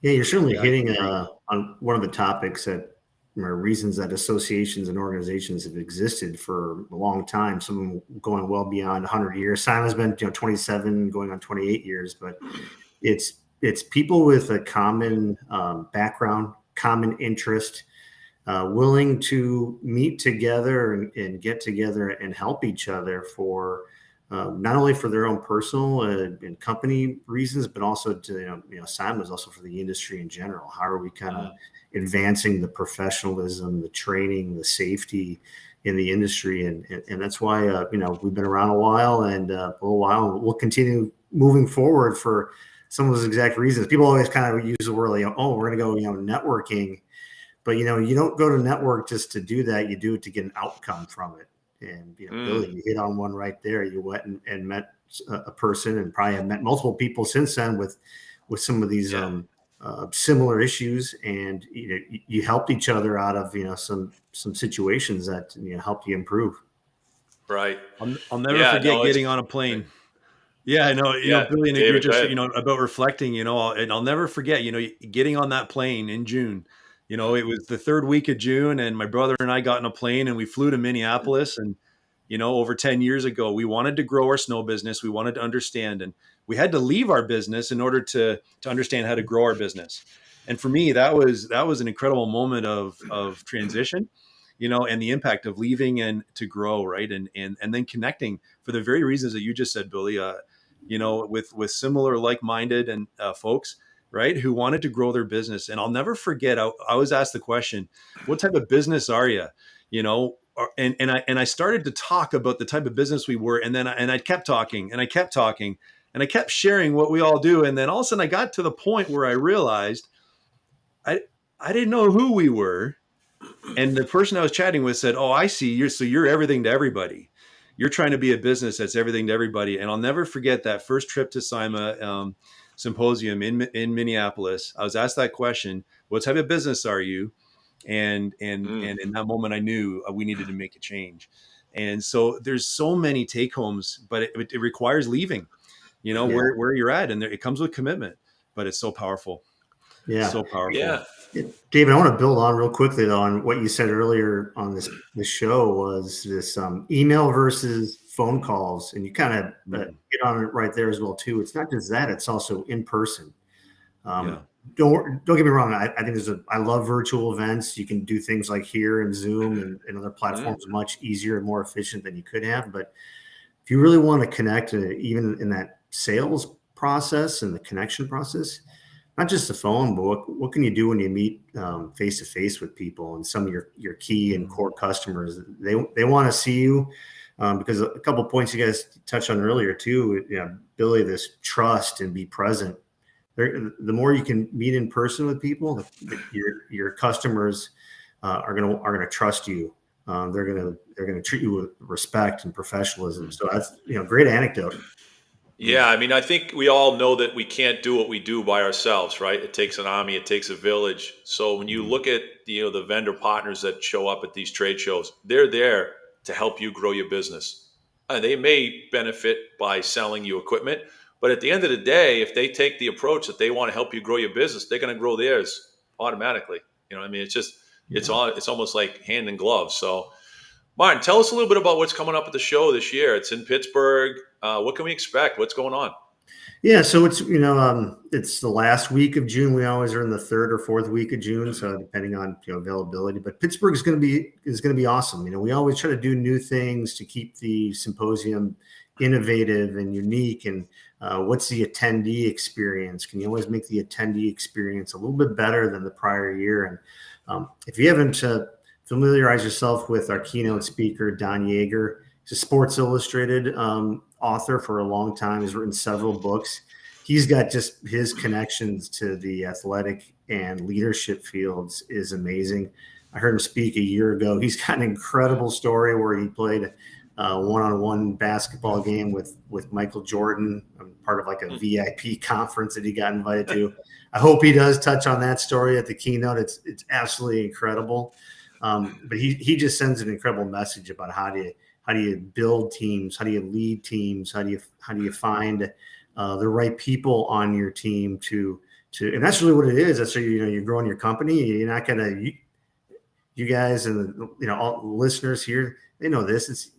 Yeah, you're certainly Yeah, I hitting agree. on one of the topics that are reasons that associations and organizations have existed for a long time. Some of them going well beyond 100 years. Simon's been 27, going on 28 years, but it's people with a common background, common interest, willing to meet together and get together and help each other for not only for their own personal and company reasons, but also to Simon was also for the industry in general. How are we kind of advancing the professionalism, the training, the safety in the industry, and that's why we've been around a while and a little while, and we'll continue moving forward for some of those exact reasons. People always kind of use the word like, oh, we're going to go networking. But you don't go to network just to do that. You do it to get an outcome from it. And Mm, Billy, you hit on one right there. You went and met a person, and probably have met multiple people since then with some of these yeah, similar issues. And you helped each other out of some situations that helped you improve. right. I'll never Yeah, forget no, it's getting on a great. plane. Yeah, I know, Yeah, Billy, and you're David, go just, ahead. about reflecting, and I'll never forget, getting on that plane in June. It was the third week of June, and my brother and I got in a plane and we flew to Minneapolis. And, over 10 years ago, we wanted to grow our snow business. We wanted to understand, and we had to leave our business in order to understand how to grow our business. And for me, that was an incredible moment of transition. and the impact of leaving and to grow, right? And then connecting for the very reasons that you just said, Billy, with similar like-minded and folks, right, who wanted to grow their business. And I'll never forget, I was asked the question, what type of business are you? And I started to talk about the type of business we were, and then I kept talking and I kept talking and I kept sharing what we all do. And then all of a sudden I got to the point where I realized I didn't know who we were. And the person I was chatting with said, "Oh, I see. You're everything to everybody. You're trying to be a business that's everything to everybody." And I'll never forget that first trip to SIMA symposium in Minneapolis. I was asked that question: "What type of business are you?" And in that moment, I knew we needed to make a change. And so there's so many take homes, but it requires leaving, where you're at, and it comes with commitment. But it's so powerful. Yeah, so powerful. Yeah. David, I want to build on real quickly though on what you said earlier on this show was this email versus phone calls, and you kind of get on it right there as well too. It's not just that; it's also in person. Don't get me wrong. I think I love virtual events. You can do things like here and Zoom and other platforms much easier and more efficient than you could have. But if you really want to connect, even in that sales process and the connection process, not just the phone, but what can you do when you meet face to face with people and some of your key and core customers? They want to see you because a couple of points you guys touched on earlier too. Billy, this trust and be present. The more you can meet in person with people, your customers are gonna trust you. They're gonna treat you with respect and professionalism. So that's great anecdote. Yeah, I mean, I think we all know that we can't do what we do by ourselves, right? It takes an army, it takes a village. So when you look at the vendor partners that show up at these trade shows, they're there to help you grow your business. They may benefit by selling you equipment, but at the end of the day, if they take the approach that they want to help you grow your business, they're going to grow theirs automatically. You know what I mean? It's almost like hand in glove. So Martin, tell us a little bit about what's coming up at the show this year. It's in Pittsburgh. What can we expect? What's going on? Yeah, so it's it's the last week of June. We always are in the third or fourth week of June, so depending on availability. But Pittsburgh is going to be awesome. We always try to do new things to keep the symposium innovative and unique. And what's the attendee experience? Can you always make the attendee experience a little bit better than the prior year? And if you haven't familiarize yourself with our keynote speaker, Don Yeager. He's a Sports Illustrated author for a long time. He's written several books. He's got just his connections to the athletic and leadership fields is amazing. I heard him speak a year ago. He's got an incredible story where he played a one-on-one basketball game with Michael Jordan, part of like a VIP conference that he got invited to. I hope he does touch on that story at the keynote. It's absolutely incredible. But he just sends an incredible message about how do you build teams, how do you lead teams, how do you find the right people on your team to and that's really what it is. That's you're growing your company. You're not gonna you guys and all the listeners here, they know this. It's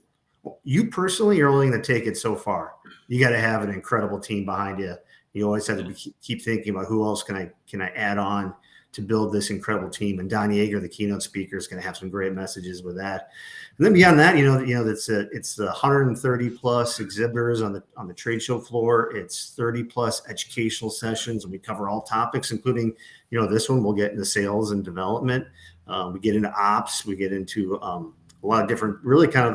you personally, you're only going to take it so far. You got to have an incredible team behind you. You always have to keep thinking about who else can I add on to build this incredible team. And Don Yeager, the keynote speaker, is going to have some great messages with that. And then beyond that, it's the 130 plus exhibitors on the trade show floor. It's 30 plus educational sessions, and we cover all topics, including this one. We'll get into sales and development. We get into ops. We get into a lot of different, really kind of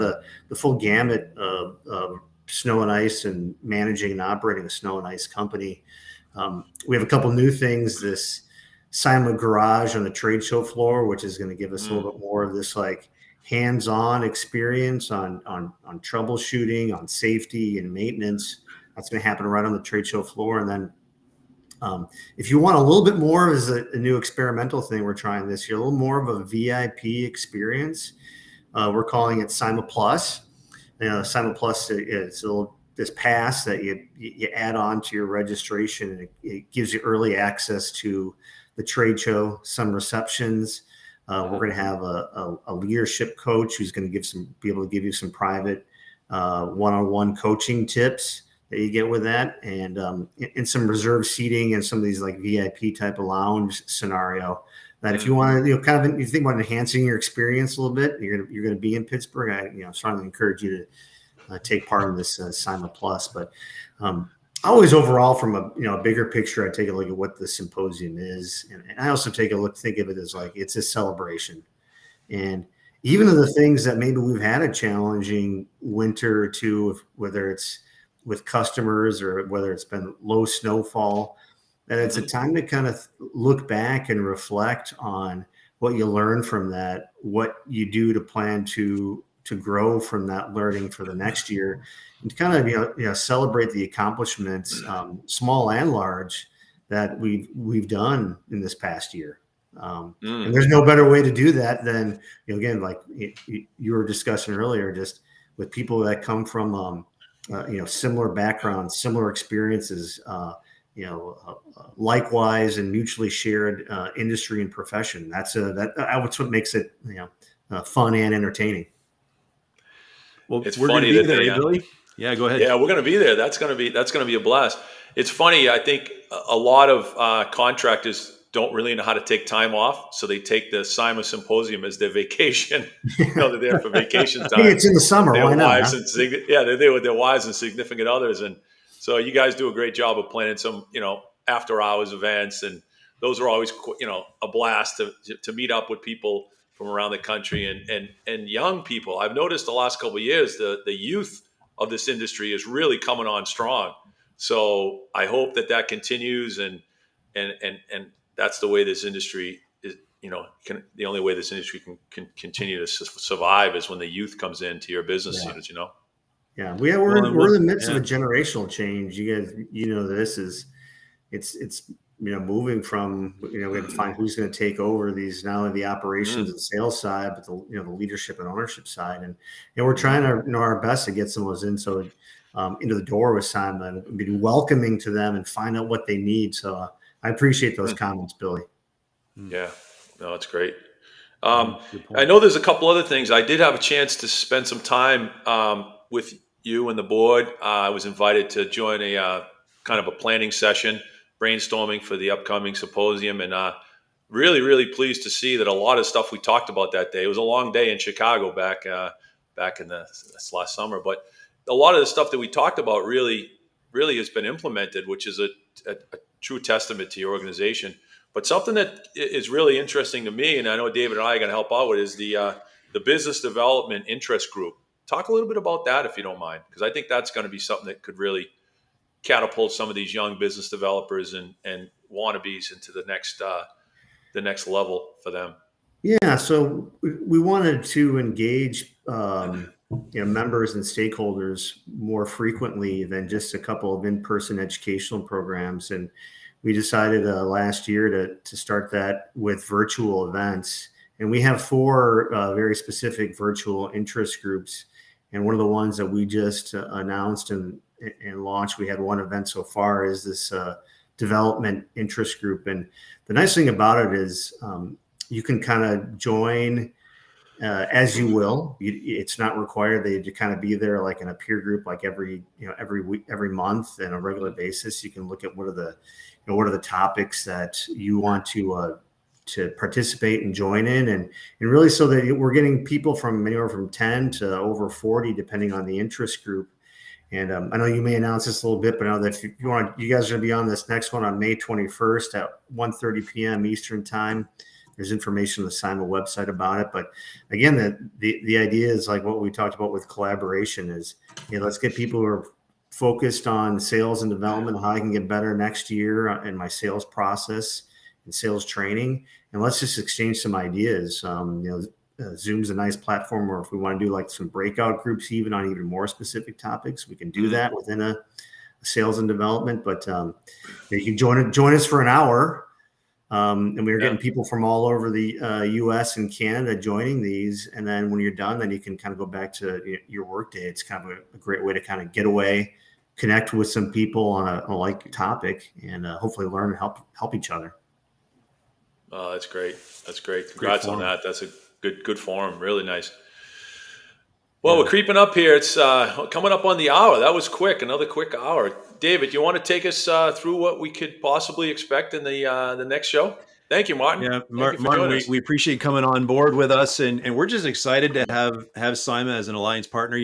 the full gamut of snow and ice and managing and operating a snow and ice company. We have a couple new things. This SIMA garage on the trade show floor, which is going to give us a little bit more of this like hands-on experience on troubleshooting, on safety and maintenance. That's going to happen right on the trade show floor. And then if you want a little bit more as a new experimental thing we're trying this year, a little more of a VIP experience, we're calling it SIMA Plus. SIMA Plus is this pass that you add on to your registration, and it gives you early access to the trade show, some receptions. We're going to have a leadership coach who's going to be able to give you some private one-on-one coaching tips that you get with that, and some reserved seating and some of these like VIP type of lounge scenario that if you want to, kind of, you think about enhancing your experience a little bit, you're going to be in Pittsburgh. I strongly encourage you to take part in this SIMA Plus. But always overall, from a bigger picture, I take a look at what the symposium is, and I also think of it as like it's a celebration. And even of the things that maybe we've had a challenging winter or two, whether it's with customers or whether it's been low snowfall, that it's a time to kind of look back and reflect on what you learned from that, what you do to plan to grow from that learning for the next year, and to kind of celebrate the accomplishments, small and large, that we've done in this past year. And there's no better way to do that than, again, like you were discussing earlier, just with people that come from similar backgrounds, similar experiences, likewise and mutually shared industry and profession. That's what makes it fun and entertaining. Well, It's we're funny gonna that be there, Billy. Yeah, go ahead. Yeah, we're going to be there. That's going to be a blast. It's funny. I think a lot of contractors don't really know how to take time off, so they take the SIMA Symposium as their vacation. They're there for vacation time. Hey, it's in the summer. Why not? Huh? They're there with their wives and significant others, and so you guys do a great job of planning some, after hours events, and those are always, a blast to meet up with people from around the country and young people. I've noticed the last couple of years the youth of this industry is really coming on strong. So I hope that continues, and that's the way this industry is. The only way this industry can continue to survive is when the youth comes into your business units. Yeah, we're in the midst of a generational change. You guys, this is it's moving from we have to find who's going to take over these, not only the operations and sales side, but the leadership and ownership side, and we're trying to our best to get some of those into the door with Simon and be welcoming to them and find out what they need. So I appreciate those comments, Billy. Yeah, no, that's great. I know there's a couple other things. I did have a chance to spend some time with you and the board. I was invited to join a kind of a planning session, brainstorming for the upcoming symposium, and really, really pleased to see that a lot of stuff we talked about that day. It was a long day in Chicago back in this last summer, but a lot of the stuff that we talked about really, really has been implemented, which is a true testament to your organization. But something that is really interesting to me, and I know David and I are going to help out with, is the business development interest group. Talk a little bit about that, if you don't mind, because I think that's going to be something that could really catapult some of these young business developers and wannabes into the next level for them. Yeah, so we wanted to engage members and stakeholders more frequently than just a couple of in-person educational programs, and we decided last year to start that with virtual events. And we have 4 very specific virtual interest groups. And one of the ones that we just announced and launched, we had one event so far, is this development interest group. And the nice thing about it is you can kind of join as you will. It's not required that you kind of be there like in a peer group, like every week, every month, on a regular basis. You can look at what are the topics that you want to participate and join in, and really so that we're getting people from anywhere from 10 to over 40, depending on the interest group. And I know you may announce this a little bit, but I know that if you guys are going to be on this next one on May 21st at 1:30 p.m. Eastern time. There's information on the SIMA website about it. But again, the idea is like what we talked about with collaboration is, let's get people who are focused on sales and development, how I can get better next year in my sales process and sales training. And let's just exchange some ideas. Zoom's a nice platform where if we want to do like some breakout groups, even on even more specific topics, we can do that within a sales and development. But you can join us for an hour. And we were getting people from all over the U.S. and Canada joining these. And then when you're done, then you can kind of go back to your work day. It's kind of a great way to kind of get away, connect with some people on a like topic, and hopefully learn and help each other. Oh, that's great. That's great. Congrats on that. That's a good forum. Really nice. Well, we're creeping up here. It's coming up on the hour. That was quick. Another quick hour. David, you want to take us through what we could possibly expect in the next show? Thank you, Martin. Yeah, Thank you for Martin, joining we, us. we appreciate coming on board with us, and we're just excited to have Simon as an alliance partner.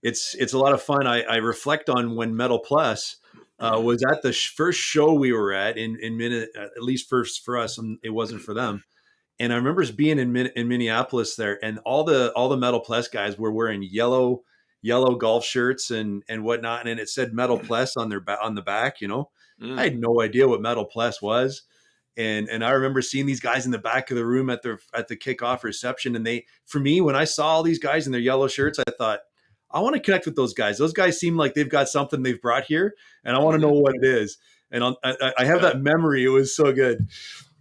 It's a lot of fun. I reflect on when Metal Plus was at the first show we were at in at least first for us, and it wasn't for them. And I remember us being in Minneapolis there, and all the Metal Plus guys were wearing yellow golf shirts and whatnot, and it said Metal Plus on on the back. I Mm. had no idea what Metal Plus was. And I remember seeing these guys in the back of the room at the kickoff reception. And for me, when I saw all these guys in their yellow shirts, I thought, I want to connect with those guys. Those guys seem like they've got something they've brought here, and I want to know what it is. And I have that memory. It was so good.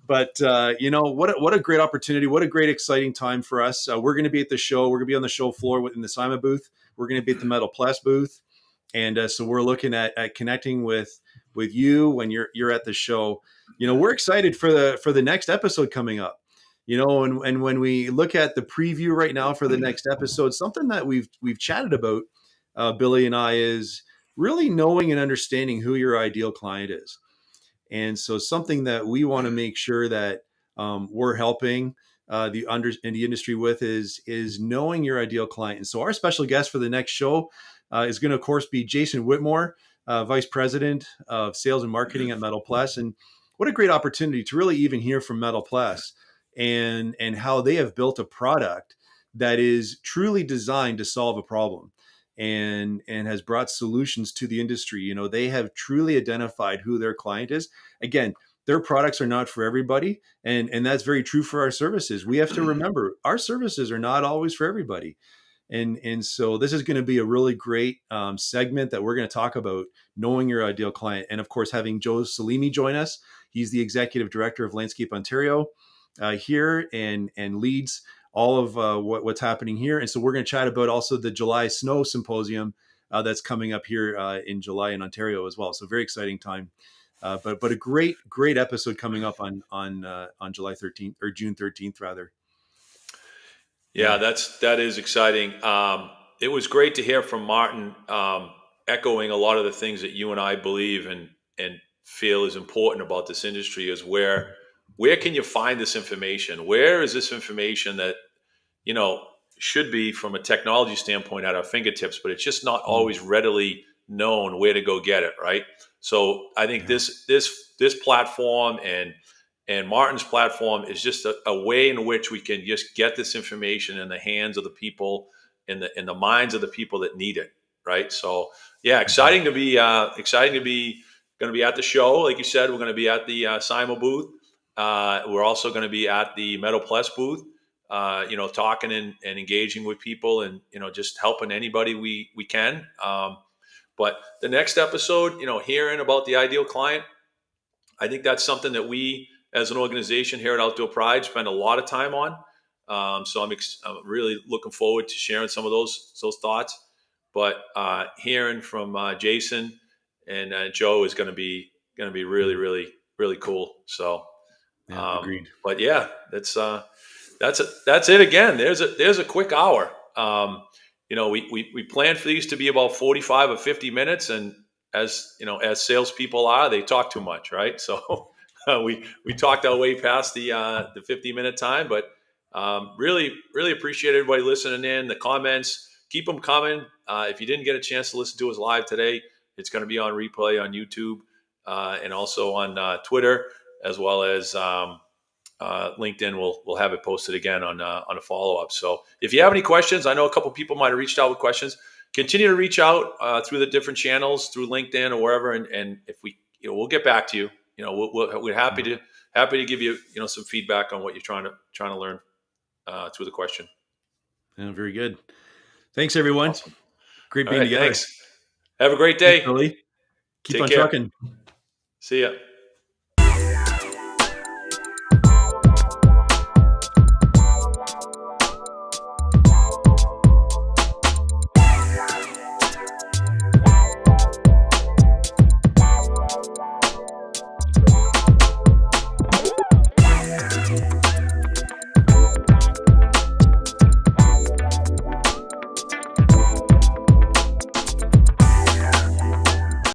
But what a great opportunity! What a great exciting time for us. We're going to be at the show. We're going to be on the show floor within the Simon booth. We're going to be at the Metal Plus booth, and so we're looking at connecting with you when you're at the show. We're excited for the next episode coming up. And when we look at the preview right now for the next episode, something that we've chatted about, Billy and I, is really knowing and understanding who your ideal client is. And so something that we want to make sure that we're helping in the industry with is knowing your ideal client. And so our special guest for the next show is going to, of course, be Jason Whitmore, Vice President of Sales and Marketing at Metal Plus. And what a great opportunity to really even hear from Metal Plus and how they have built a product that is truly designed to solve a problem and has brought solutions to the industry. They have truly identified who their client is. Again, their products are not for everybody, and that's very true for our services. We have to remember our services are not always for everybody. And so this is going to be a really great segment that we're going to talk about knowing your ideal client. And of course, having Joe Salimi join us. He's the Executive Director of Landscape Ontario here and leads all of what's happening here. And so we're going to chat about also the July Snow Symposium that's coming up here in July in Ontario as well. So very exciting time. But a great episode coming up on July 13th or June 13th rather. Yeah, that is exciting. It was great to hear from Martin, echoing a lot of the things that you and I believe and feel is important about this industry. Is where can you find this information? Where is this information that should be from a technology standpoint at our fingertips, but it's just not always readily known where to go get it, right? So I think this platform and Martin's platform is just a way in which we can just get this information in the hands of the people, in the minds of the people that need it, right? So yeah, exciting to be going to be at the show. Like you said, we're going to be at the Simon booth. We're also going to be at the Metal Plus booth, talking and engaging with people and, just helping anybody we can. But the next episode, hearing about the ideal client, I think that's something that we as an organization here at Outdoor Pride spend a lot of time on. So I'm really looking forward to sharing some of those thoughts. But hearing from Jason and Joe is going to be really, really, really cool. So, Agreed. but yeah, that's it again. There's a quick hour. We plan for these to be about 45 or 50 minutes, and as salespeople are, they talk too much, right? So we talked our way past the 50-minute time, but really appreciate everybody listening in. The comments, keep them coming. If you didn't get a chance to listen to us live today, it's going to be on replay on YouTube and also on Twitter, as well as LinkedIn. We'll have it posted again on a follow up. So if you have any questions, I know a couple people might have reached out with questions. Continue to reach out through the different channels, through LinkedIn or wherever, and if we'll get back to you. We're happy to give you some feedback on what you're trying to learn through the question. Yeah, very good. Thanks, everyone. Awesome. Great being together. Thanks. Have a great day. Thanks, Billy. Keep Take on care. trucking. See ya.